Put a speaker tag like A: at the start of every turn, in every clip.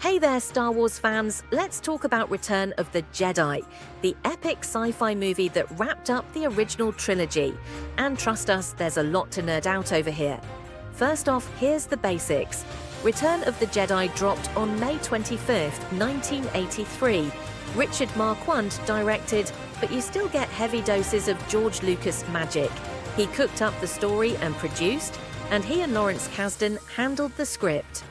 A: Hey there, Star Wars fans! Let's talk about Return of the Jedi, the epic sci-fi movie that wrapped up the original trilogy. And trust us, there's a lot to nerd out over here. First off, here's the basics. Return of the Jedi dropped on May 25th, 1983. Richard Marquand directed, but you still get heavy doses of George Lucas magic. He cooked up the story and produced, and he and Lawrence Kasdan handled the script.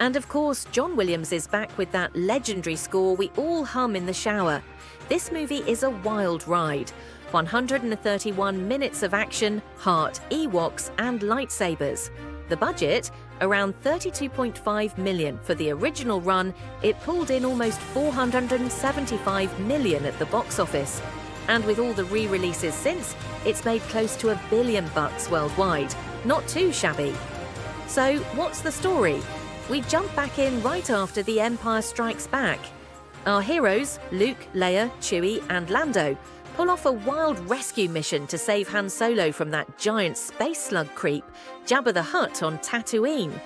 A: And of course, John Williams is back with that legendary score we all hum in the shower. This movie is a wild ride. 131 minutes of action, heart, Ewoks and lightsabers. The budget? Around $32.5 million. For the original run, it pulled in almost $475 million at the box office. And with all the re-releases since, it's made close to $1 billion worldwide. Not too shabby. So, what's the story? We jump back in right after The Empire Strikes Back. Our heroes, Luke, Leia, Chewie and Lando, pull off a wild rescue mission to save Han Solo from that giant space slug creep, Jabba the Hut on Tatooine.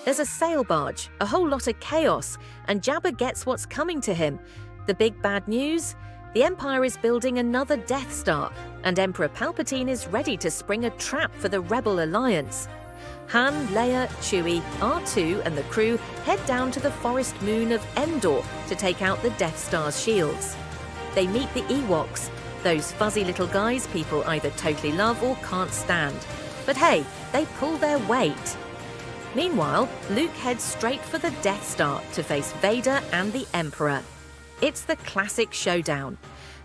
A: There's a sail barge, a whole lot of chaos, and Jabba gets what's coming to him. The big bad news? The Empire is building another Death Star, and Emperor Palpatine is ready to spring a trap for the Rebel Alliance. Han, Leia, Chewie, R2 and the crew head down to the forest moon of Endor to take out the Death Star's shields. They meet the Ewoks, those fuzzy little guys people either totally love or can't stand. But hey, they pull their weight. Meanwhile, Luke heads straight for the Death Star to face Vader and the Emperor. It's the classic showdown.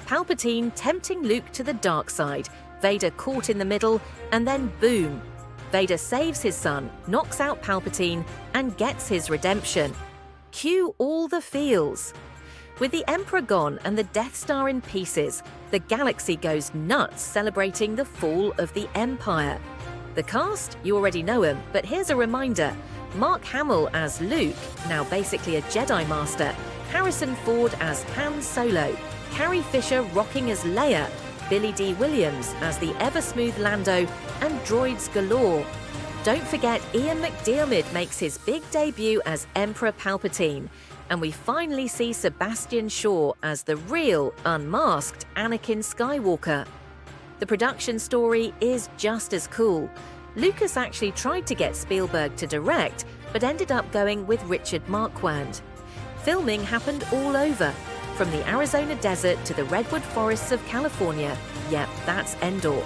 A: Palpatine tempting Luke to the dark side, Vader caught in the middle, and then boom! Vader saves his son, knocks out Palpatine, and gets his redemption. Cue all the feels. With the Emperor gone and the Death Star in pieces, the galaxy goes nuts celebrating the fall of the Empire. The cast? You already know him, but here's a reminder. Mark Hamill as Luke, now basically a Jedi Master. Harrison Ford as Han Solo. Carrie Fisher rocking as Leia. Dee Williams as the ever-smooth Lando, and droids galore. Don't forget Ian McDiarmid makes his big debut as Emperor Palpatine, and we finally see Sebastian Shaw as the real, unmasked Anakin Skywalker. The production story is just as cool. Lucas actually tried to get Spielberg to direct, but ended up going with Richard Marquand. Filming happened all over, from the Arizona desert to the redwood forests of California. Yep, that's Endor.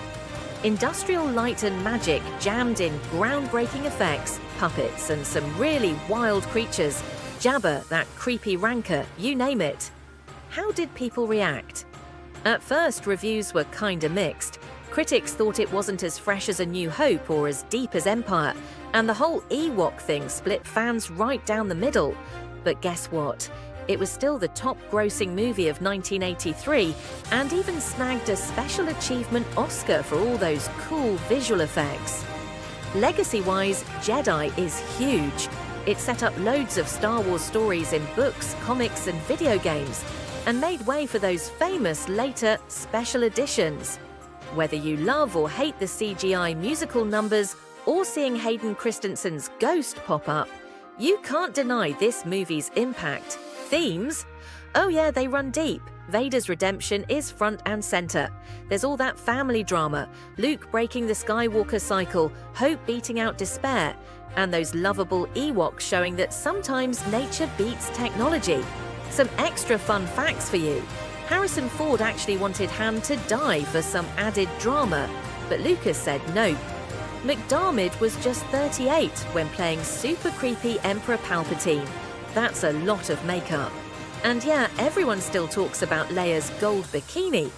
A: Industrial light and magic jammed in groundbreaking effects, puppets and some really wild creatures. Jabba, that creepy rancor, you name it. How did people react? At first, reviews were kinda mixed. Critics thought it wasn't as fresh as A New Hope or as deep as Empire, and the whole Ewok thing split fans right down the middle. But guess what? It was still the top-grossing movie of 1983 and even snagged a Special Achievement Oscar for all those cool visual effects. Legacy-wise, Jedi is huge. It set up loads of Star Wars stories in books, comics and video games, and made way for those famous later special editions. Whether you love or hate the CGI musical numbers or seeing Hayden Christensen's ghost pop up, you can't deny this movie's impact. Themes? Oh yeah, they run deep. Vader's redemption is front and center. There's all that family drama, Luke breaking the Skywalker cycle, hope beating out despair, and those lovable Ewoks showing that sometimes nature beats technology. Some extra fun facts for you. Harrison Ford actually wanted Han to die for some added drama, but Lucas said no. McDiarmid was just 38 when playing super creepy Emperor Palpatine. That's a lot of makeup. And yeah, everyone still talks about Leia's gold bikini.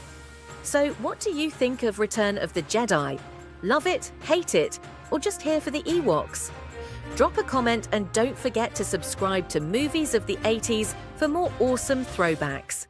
A: So what do you think of Return of the Jedi? Love it, hate it, or just here for the Ewoks? Drop a comment and don't forget to subscribe to Movies of the 80s for more awesome throwbacks.